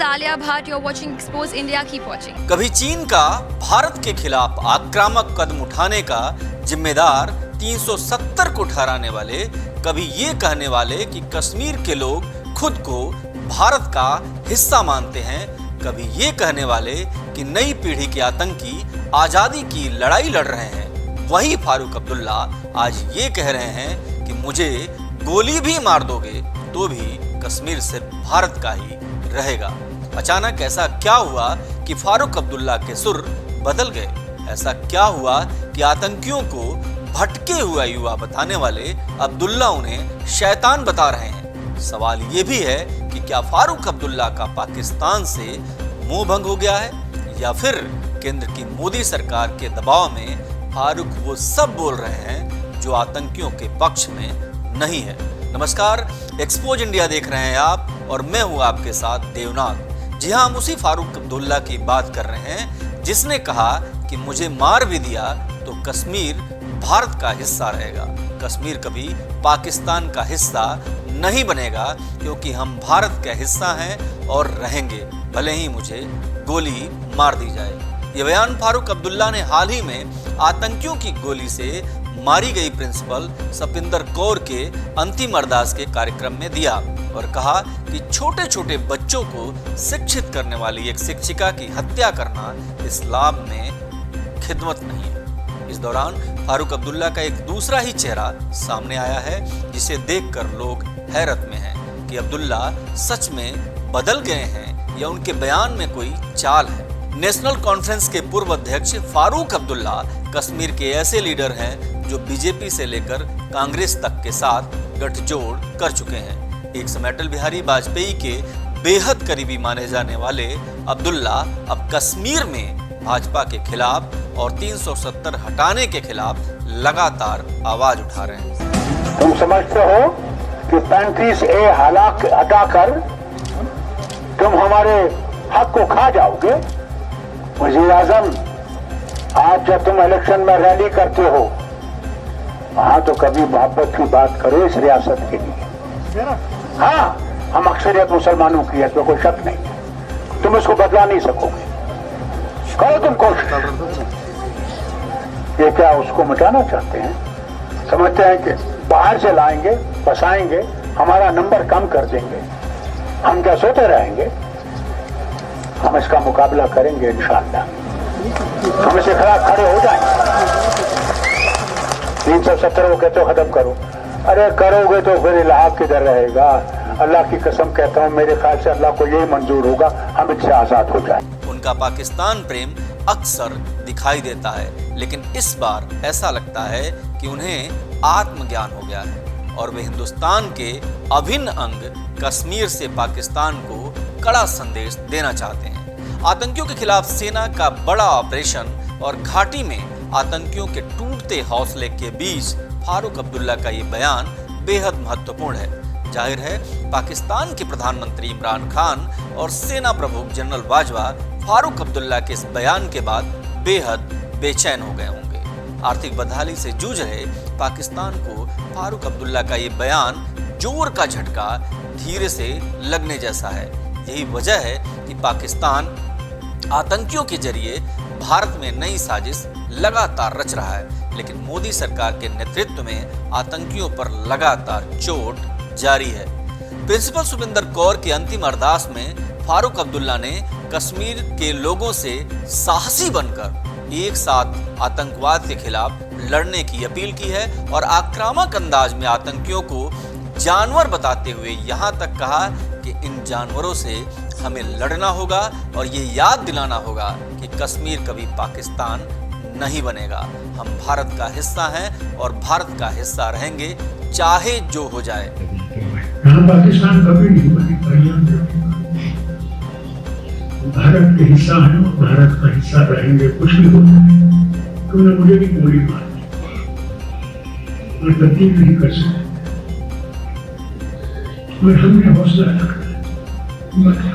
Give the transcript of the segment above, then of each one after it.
Alia Bhatt. You're watching Expose India. Keep watching. कभी चीन का भारत के खिलाफ आक्रामक कदम उठाने का जिम्मेदार 370 को ठहराने वाले, कभी ये कहने वाले कि कश्मीर के लोग खुद को भारत का हिस्सा मानते हैं, कभी ये कहने वाले कि नई पीढ़ी के आतंकी आजादी की लड़ाई लड़ रहे हैं। वही फारूक अब्दुल्ला आज ये कह रहे हैं कि मुझे गोली भी मार दोगे तो भी कश्मीर से भारत का ही रहेगा। अचानक ऐसा क्या हुआ कि फारूक अब्दुल्ला के सुर बदल गए? ऐसा क्या हुआ कि आतंकियों को भटके हुआ युवा बताने वाले अब्दुल्ला उन्हें शैतान बता रहे हैं? सवाल ये भी है कि क्या फारूक अब्दुल्ला का पाकिस्तान से मुंह भंग हो गया है, या फिर केंद्र की मोदी सरकार के दबाव में फारूक वो सब बोल रहे हैं जो आतंकियों के पक्ष में नहीं है। नमस्कार, एक्सपोज इंडिया देख रहे हैं आप और मैं हूं आपके साथ देवनाथ। जी हां, हम उसी फारूक अब्दुल्ला की बात कर रहे हैं जिसने कहा कि मुझे मार भी दिया तो कश्मीर भारत का हिस्सा रहेगा, कश्मीर कभी पाकिस्तान का हिस्सा नहीं बनेगा, क्योंकि हम भारत का हिस्सा हैं और रहेंगे, भले ही मुझे गोली मार दी जाए। ये बयान फारूक अब्दुल्ला ने हाल ही में आतंकियों की गोली से मारी गई प्रिंसिपल सपिंदर कौर के अंतिम अरदास के कार्यक्रम में दिया और कहा कि छोटे छोटे बच्चों को शिक्षित करने वाली एक शिक्षिका की हत्या करना इस्लाम में खिदमत नहीं है। इस दौरान फारूक अब्दुल्ला का एक दूसरा ही चेहरा सामने आया है, जिसे देखकर लोग हैरत में हैं कि अब्दुल्ला सच में बदल गए हैं या उनके बयान में कोई चाल है। नेशनल कॉन्फ्रेंस के पूर्व अध्यक्ष फारूक अब्दुल्ला कश्मीर के ऐसे लीडर हैं जो बीजेपी से लेकर कांग्रेस तक के साथ गठजोड़ कर चुके हैं। एक समय अटल बिहारी वाजपेयी के बेहद करीबी माने जाने वाले अब्दुल्ला अब कश्मीर में भाजपा के खिलाफ और 370 हटाने के खिलाफ लगातार आवाज उठा रहे हैं। तुम समझते हो कि 35A हटाकर तुम हमारे हक को खा जाओगे? वजीर आजम, आज जब तुम इलेक्शन में रैली करते हो, वहां तो कभी मोहब्बत की बात करो इस रियासत के लिए। हाँ, हम अक्सरियत मुसलमानों की है, तो कोई शक नहीं, तुम इसको बदला नहीं सकोगे। करो तुम कोशिश। ये क्या उसको मिटाना चाहते हैं? समझते हैं कि बाहर से लाएंगे, बसाएंगे, हमारा नंबर कम कर देंगे, हम क्या सोते रहेंगे? हम इसका मुकाबला करेंगे इंशाअल्लाह। हम इसके खिलाफ खड़े हो जाएंगे। 370 को कहते हो खत्म करो, अरे करोगे तो फिर इलाहाब किधर रहेगा? अल्लाह की कसम कहता हूँ, मेरे ख्याल से अल्लाह को यही मंजूर होगा हम इससे आजाद हो जाए। उनका पाकिस्तान प्रेम अक्सर दिखाई देता है, लेकिन इस बार ऐसा लगता है कि उन्हें आत्मज्ञान हो गया है और वे हिंदुस्तान के अभिन्न अंग कश्मीर से पाकिस्तान को कड़ा संदेश देना चाहते हैं। आतंकियों के खिलाफ सेना का बड़ा ऑपरेशन और घाटी में आतंकियों के टूटते हौसले के बीच फारूक अब्दुल्ला का ये बयान बेहद महत्वपूर्ण है। जाहिर है पाकिस्तान के प्रधानमंत्री इमरान खान और सेना प्रमुख जनरल बाजवा फारूक अब्दुल्ला के इस बयान के बाद बेहद बेचैन हो गए होंगे। आर्थिक बदहाली से जूझ रहे पाकिस्तान को फारूक अब्दुल्ला का ये बयान जोर का झटका धीरे से लगने जैसा है। यही वजह है कि पाकिस्तान आतंकियों के जरिए भारत में नई साजिश लगातार रच रहा है, लेकिन मोदी सरकार के नेतृत्व में आतंकियों पर लगातार चोट जारी है। प्रिंसिपल सुपिंदर कौर के अंतिम अरदास में फारूक अब्दुल्ला ने कश्मीर के लोगों से साहसी बनकर एक साथ आतंकवाद के खिलाफ लड़ने की अपील की है और आक्रामक अंदाज में आतंकियों को जानवर बताते हुए यहाँ तक कहा कि इन जानवरों से हमें लड़ना होगा और ये याद दिलाना होगा कि कश्मीर कभी पाकिस्तान नहीं बनेगा। हम भारत का हिस्सा हैं और भारत का हिस्सा रहेंगे, चाहे जो हो जाए। यहाँ पाकिस्तान कभी नहीं बनेगा, भारत के हिस्सा हैं और भारत का हिस्सा रहेंगे, कुछ भी हो जाए। तुमने मुझे भी गोली मार दी, मैं तब्दील नहीं कर सकता। और हमने हौसला रखना है,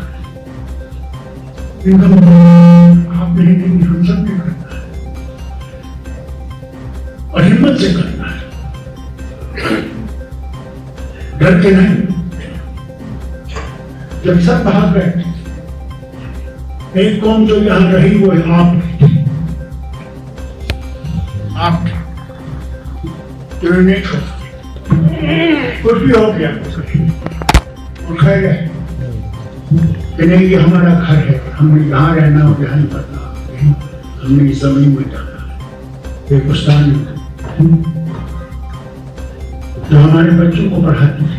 आप नहीं देंगे, हम सब ने करना है और हिम्मत से करना है, डर के नहीं। जब सब बाहर बैठे एक कौम जो यहाँ रही वो आप नहीं कुछ भी हो गया और खैर है कि नहीं, ये हमारा घर है, हमें यहाँ रहना और यहाँ नहीं करना, हमने इस जमीन में जाना है। एक उस्ताद जो हमारे बच्चों को पढ़ाती है,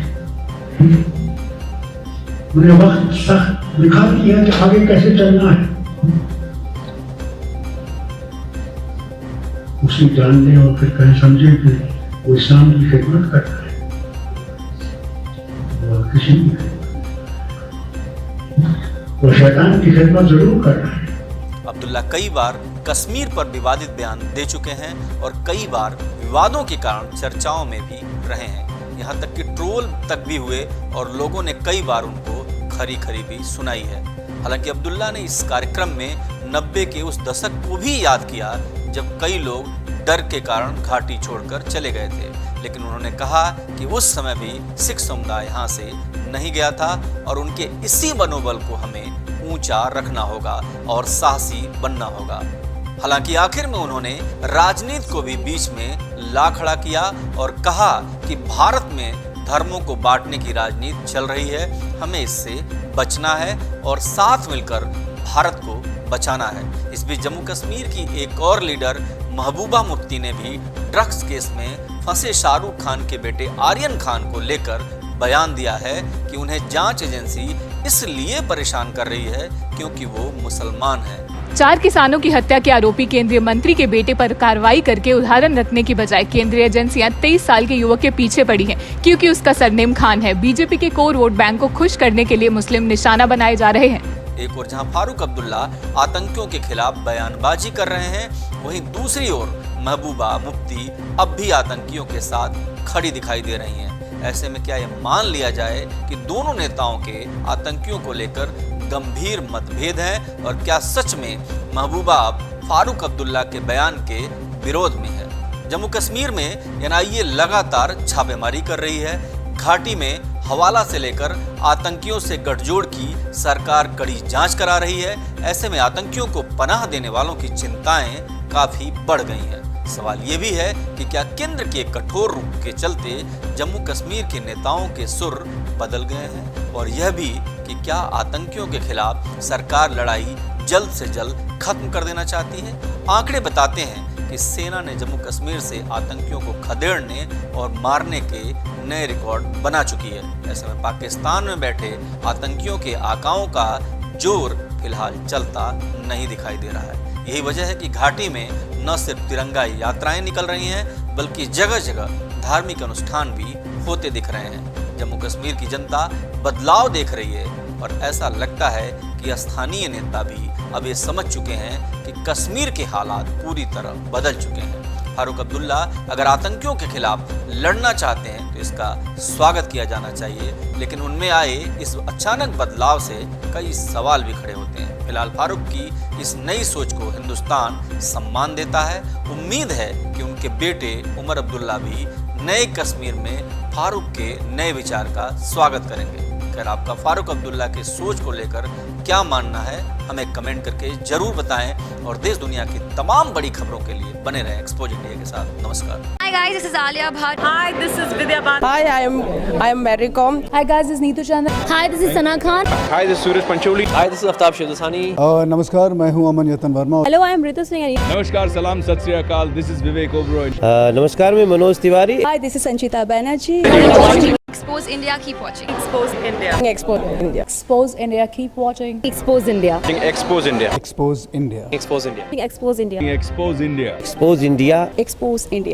उन्हें वक्त सख्त दिखाती है कि आगे कैसे चलना है, उसे जानने और फिर कहीं समझे कि वो इस्लाम की खिदमत कर रहा है और किसी की वो शैतान की खिदमत जरूर कर रहा है। अब्दुल्ला कई बार कश्मीर पर विवादित बयान दे चुके हैं और कई बार विवादों के कारण चर्चाओं में भी रहे हैं। यहाँ तक कि ट्रोल तक भी हुए और लोगों ने कई बार उनको खरी खरी भी सुनाई है। हालांकि अब्दुल्ला ने इस कार्यक्रम में 90 के उस दशक को भी याद किया जब कई लोग डर के कारण घाटी छोड़कर चले गए थे, लेकिन उन्होंने कहा कि उस समय भी सिख समुदाय यहाँ से नहीं गया था और उनके इसी मनोबल को हमें ऊंचा रखना होगा और साहसी बनना होगा। हालांकि आखिर में उन्होंने राजनीति को भी बीच में ला खड़ा किया और कहा कि भारत में धर्मों को बांटने की राजनीति चल रही है, हमें इससे बचना है और साथ मिलकर भारत को बचाना है। इस बीच जम्मू कश्मीर की एक और लीडर महबूबा मुफ्ती ने भी ड्रग्स केस में फंसे शाहरुख खान के बेटे आर्यन खान को लेकर बयान दिया है कि उन्हें जांच एजेंसी इसलिए परेशान कर रही है क्योंकि वो मुसलमान हैं। 4 किसानों की हत्या के आरोपी केंद्रीय मंत्री के बेटे पर कार्रवाई करके उदाहरण रखने की बजाय केंद्रीय एजेंसियां 23 साल के युवक के पीछे पड़ी हैं क्योंकि उसका सरनेम खान है। बीजेपी के कोर वोट बैंक को खुश करने के लिए मुस्लिम निशाना बनाए जा रहे हैं। एक और जहां फारूक अब्दुल्ला आतंकियों के खिलाफ बयानबाजी कर रहे हैं, वहीं दूसरी ओर महबूबा मुफ्ती अब भी आतंकियों के साथ खड़ी दिखाई दे रही हैं। ऐसे में क्या ये मान लिया जाए कि दोनों नेताओं के आतंकियों को लेकर गंभीर मतभेद हैं और क्या सच में महबूबा अब फारूक अब्दुल्ला के बयान के विरोध में है? जम्मू कश्मीर में एनआईए लगातार छापेमारी कर रही है। घाटी में हवाला से लेकर आतंकियों से गठजोड़ की सरकार कड़ी जांच करा रही है। ऐसे में आतंकियों को पनाह देने वालों की चिंताएं काफी बढ़ गई हैं। सवाल ये भी है कि क्या केंद्र के कठोर रुख के चलते जम्मू कश्मीर के नेताओं के सुर बदल गए हैं और यह भी कि क्या आतंकियों के खिलाफ सरकार लड़ाई जल्द से जल्द खत्म कर देना चाहती है? आंकड़े बताते हैं कि सेना ने जम्मू कश्मीर से आतंकियों को खदेड़ने और मारने के नए रिकॉर्ड बना चुकी है। ऐसे में पाकिस्तान में बैठे आतंकियों के आकाओं का जोर फिलहाल चलता नहीं दिखाई दे रहा है। यही वजह है कि घाटी में न सिर्फ तिरंगा यात्राएं निकल रही हैं, बल्कि जगह जगह धार्मिक अनुष्ठान भी होते दिख रहे हैं। जम्मू कश्मीर की जनता बदलाव देख रही है और ऐसा लगता है कि स्थानीय नेता भी अब ये समझ चुके हैं कि कश्मीर के हालात पूरी तरह बदल चुके हैं। फारूक अब्दुल्ला अगर आतंकियों के खिलाफ लड़ना चाहते हैं तो इसका स्वागत किया जाना चाहिए, लेकिन उनमें आए इस अचानक बदलाव से कई सवाल भी खड़े होते हैं। फिलहाल फारूक की इस नई सोच को हिंदुस्तान सम्मान देता है। उम्मीद है कि उनके बेटे उमर अब्दुल्ला भी नए कश्मीर में फारूक के नए विचार का स्वागत करेंगे। खैर, आपका फारूक अब्दुल्ला की सोच को लेकर क्या मानना है हमें कमेंट करके जरूर बताएं और देश दुनिया की तमाम बड़ी खबरों के लिए बने रहें एक्सपोज इंडिया के साथ। नमस्कार। Hi guys, this is Alia Bhatt. Hi, this is Vidya Bhatt. Hi, I am Mary Com. Hi guys, this is Neetu Chandra. Hi, this is Sana Khan. Hi, this is Suraj Pancholi. Hi, this is Aftab Shivdasani. नमस्कार, मैं हूं अमन यतन Verma. Hello, I am Ritu Singh. नमस्कार, सलाम, सत श्री अकाल. This is Vivek Oberoi. नमस्कार, मैं Manoj Tiwari. Hi, this is Sanchita Banerjee. Expose India, keep watching. Expose India. Expose India. Expose India, keep watching. Expose India. Expose India. Expose India. Expose India. Expose India. Expose India. Expose India. Expose India.